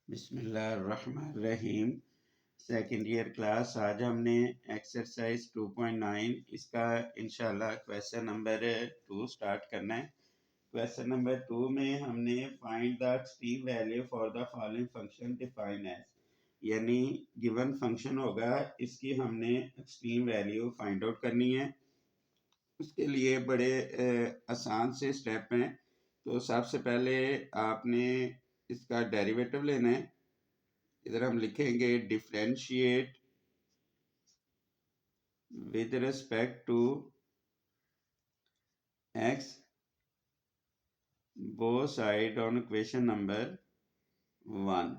बिस्मिल्लाहिर्रहमानिर्रहीम। Second year class. आज हमने एक्सरसाइज 2.9 इसका इंशाल्लाह क्वेश्चन नंबर 2 स्टार्ट करना है। क्वेश्चन नंबर 2 में हमने find the extreme value for the following function define as, यानी गिवन फंक्शन होगा, इसकी हमने एक्सट्रीम वैल्यू फाइंड आउट करनी है। उसके लिए बड़े आसान से स्टेप हैं। तो सबसे पहले आपने इसका डेरिवेटिव लेना है। इधर हम लिखेंगे differentiate with respect to x both side on equation number 1।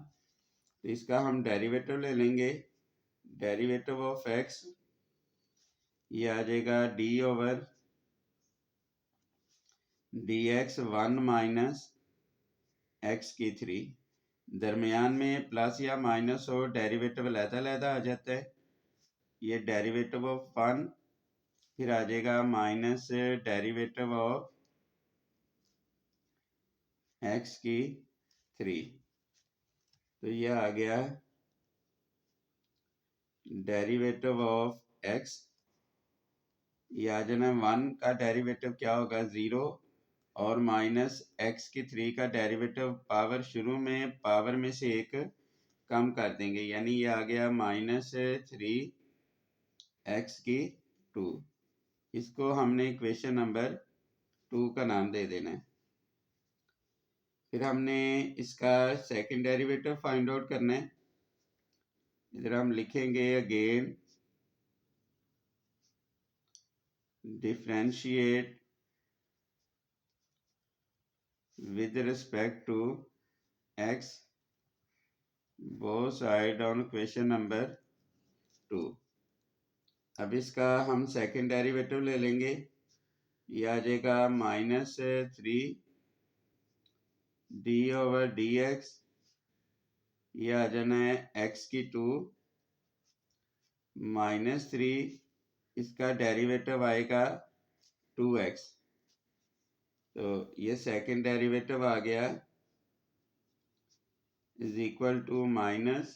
तो इसका हम डेरिवेटिव ले लेंगे। डेरिवेटिव ऑफ एक्स ये आ जाएगा D over D x 1 minus x की 3। दरमियान में प्लस या माइनस हो, डेरिवेटिव अलग-अलग आ जाता है। ये डेरिवेटिव ऑफ 1 फिर आ जाएगा माइनस डेरिवेटिव ऑफ एक्स की 3। तो ये आ गया डेरिवेटिव ऑफ एक्स। ये आ जाना 1 का डेरिवेटिव क्या होगा 0, और माइनस एक्स की 3 का डेरिवेटिव पावर शुरू में पावर में से एक कम कर देंगे, यानी ये आ गया माइनस 3 एक्स की 2। इसको हमने इक्वेशन नंबर 2 का नाम दे देना है। फिर हमने इसका सेकंड डेरिवेटिव फाइंड आउट करना है। इधर हम लिखेंगे again differentiate with respect to x both side on equation number 2। अब इसका हम सेकंड डेरिवेटिव ले लेंगे। ये आ जाएगा minus 3 D over D x. ये आ जाना है x की 2 माइनस 3, इसका डेरिवेटिव आएगा 2x। तो ये सेकंड डेरिवेटिव आ गया is equal to minus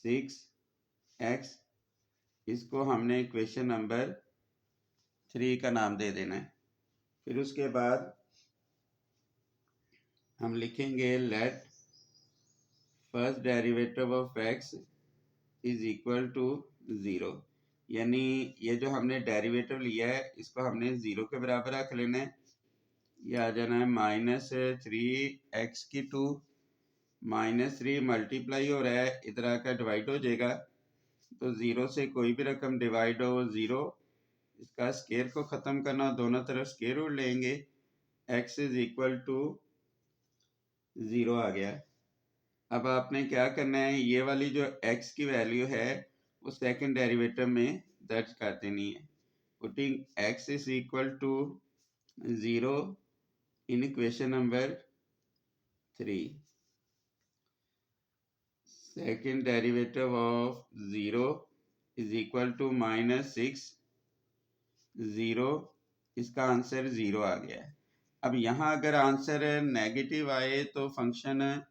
6x। इसको हमने इक्वेशन नंबर 3 का नाम दे देना है। फिर उसके बाद हम लिखेंगे let first derivative of x is equal to 0, यानी ये जो हमने डेरिवेटिव लिया है इसको हमने 0 के बराबर रख लेना है। ये आ जाना है माइनस 3x की 2 माइनस 3 मल्टीप्लाई हो रहा है, इधर आकर डिवाइड हो जाएगा। तो 0 से कोई भी रकम डिवाइड हो 0, इसका स्केयर को ख़त्म करना, दोनों तरफ स्केयर रूट लेंगे। x इज इक्वल टू 0 आ गया। अब आपने क्या करना है, ये वाली जो x की वैल्यू है वो सेकंड डेरिवेटिव में दर्ज कर देनी है। Putting x is equal to 0 in equation number 3। Second derivative of 0 is equal to minus 6 0, इसका आंसर 0 आ गया है। अब यहाँ अगर आंसर नेगेटिव आए तो फंक्शन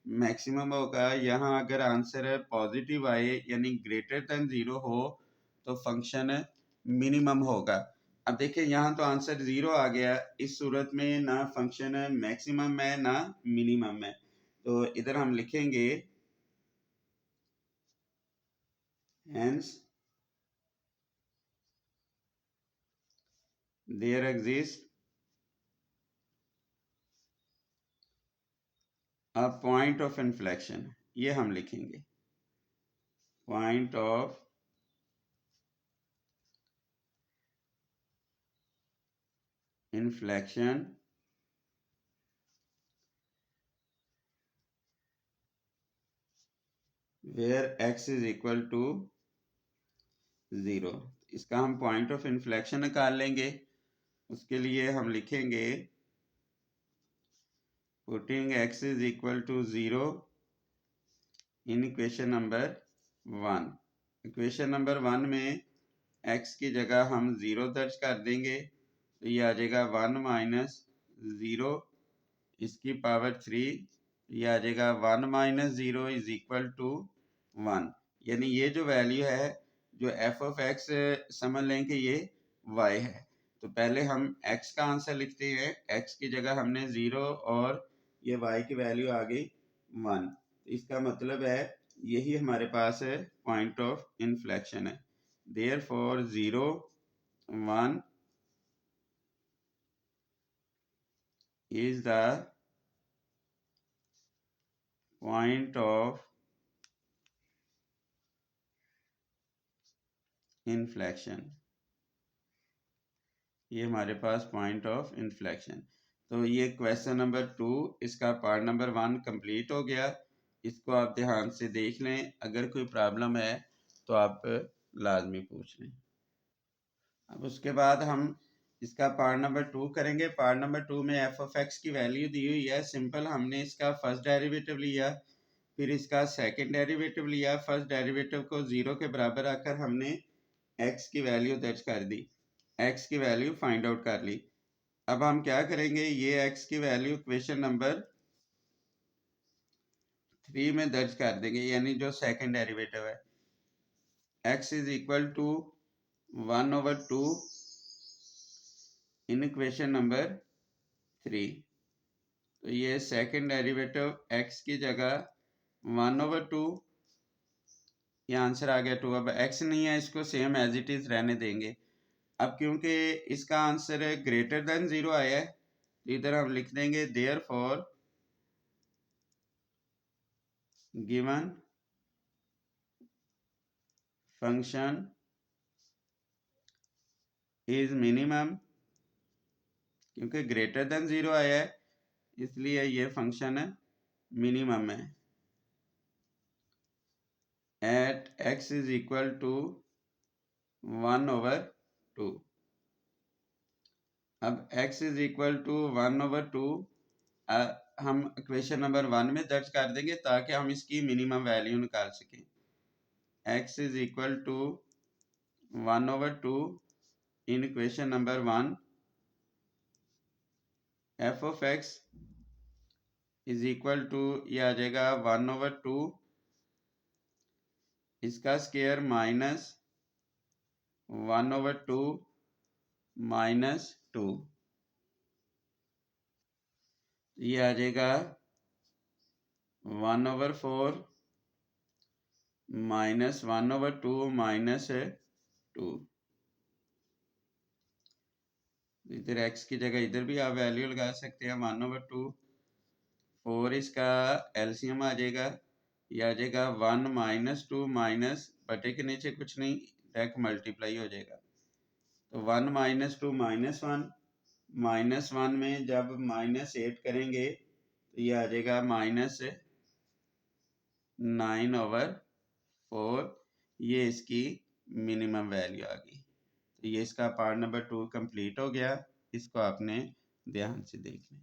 मैक्सिमम होगा। यहाँ अगर आंसर पॉजिटिव आए यानी ग्रेटर देन 0 हो तो फंक्शन मिनिमम होगा। अब देखिए यहाँ तो आंसर 0 आ गया, इस सूरत में ना फंक्शन मैक्सिमम है ना मिनिमम है। तो इधर हम लिखेंगे hence there exist a point of inflection. ये हम लिखेंगे point of inflection where x is equal to 0। इसका हम पॉइंट ऑफ इन्फ्लेक्शन निकाल लेंगे। उसके लिए हम लिखेंगे putting x is equal to 0 in equation number 1। Equation number 1 में x की जगह हम 0 दर्ज कर देंगे। तो ये आ जाएगा 1 माइनस 0 इसकी पावर 3 ये आ जाएगा 1 माइनस 0 इज इक्वल टू 1, यानी ये जो वैल्यू है जो एफ ऑफ एक्स समझ लें कि ये y है। तो पहले हम x का आंसर लिखते हैं, x की जगह हमने 0 और ये y की वैल्यू आ गई 1। इसका मतलब है यही हमारे पास पॉइंट ऑफ इन्फ्लेक्शन है। Therefore 0 1 is the point of inflection। ये हमारे पास पॉइंट ऑफ इन्फ्लेक्शन। तो ये क्वेश्चन नंबर 2 इसका पार्ट नंबर 1 कंप्लीट हो गया। इसको आप ध्यान से देख लें, अगर कोई प्रॉब्लम है तो आप लाजमी पूछ लें। अब उसके बाद हम इसका पार्ट नंबर 2 करेंगे। पार्ट नंबर 2 में एफ ऑफ एक्स की वैल्यू दी हुई है। सिंपल हमने इसका फर्स्ट डेरिवेटिव लिया, फिर इसका सेकंड डेरिवेटिव लिया। फर्स्ट डेरिवेटिव को 0 के बराबर आकर हमने x की वैल्यू दर्ज कर दी, x की वैल्यू फाइंड आउट कर ली। अब हम क्या करेंगे, ये x की वैल्यू इक्वेशन नंबर 3 में दर्ज कर देंगे, यानी जो सेकंड डेरिवेटिव है। x is equal to 1/2 in equation number 3। तो ये सेकंड डेरिवेटिव x की जगह 1/2, ये आंसर आ गया 2। अब x नहीं है, इसको सेम एज इट इज रहने देंगे। अब क्योंकि इसका आंसर ग्रेटर देन 0 आया है, तो इधर हम लिख देंगे therefore given function is minimum. क्योंकि ग्रेटर देन 0 आया है इसलिए ये फंक्शन मिनिमम है। At x is equal to 1/2। अब x इज इक्वल टू 1/2 हम इक्वेशन नंबर 1 में दर्ज कर देंगे ताकि हम इसकी मिनिमम वैल्यू निकाल सकें। x is equal to 1/2 in equation number 1 f of x is equal to, ये आ जाएगा 1/2 इसका स्क्वायर माइनस 1/2 माइनस 2, ये आ जाएगा 1/4 माइनस 1/2 माइनस 2। इधर x की जगह इधर भी आप वैल्यू लगा सकते हैं 1/2। 4 इसका एलसीएम आ जाएगा, ये आ जाएगा 1 माइनस 2 माइनस बटे के नीचे कुछ नहीं, डायरेक्ट मल्टीप्लाई हो जाएगा। तो 1 माइनस 2 -1, -1 में जब -8 करेंगे तो ये आ जाएगा -9/4। ये इसकी मिनिमम वैल्यू आ गई। तो ये इसका पार्ट नंबर 2 कंप्लीट हो गया। इसको आपने ध्यान से देख लें।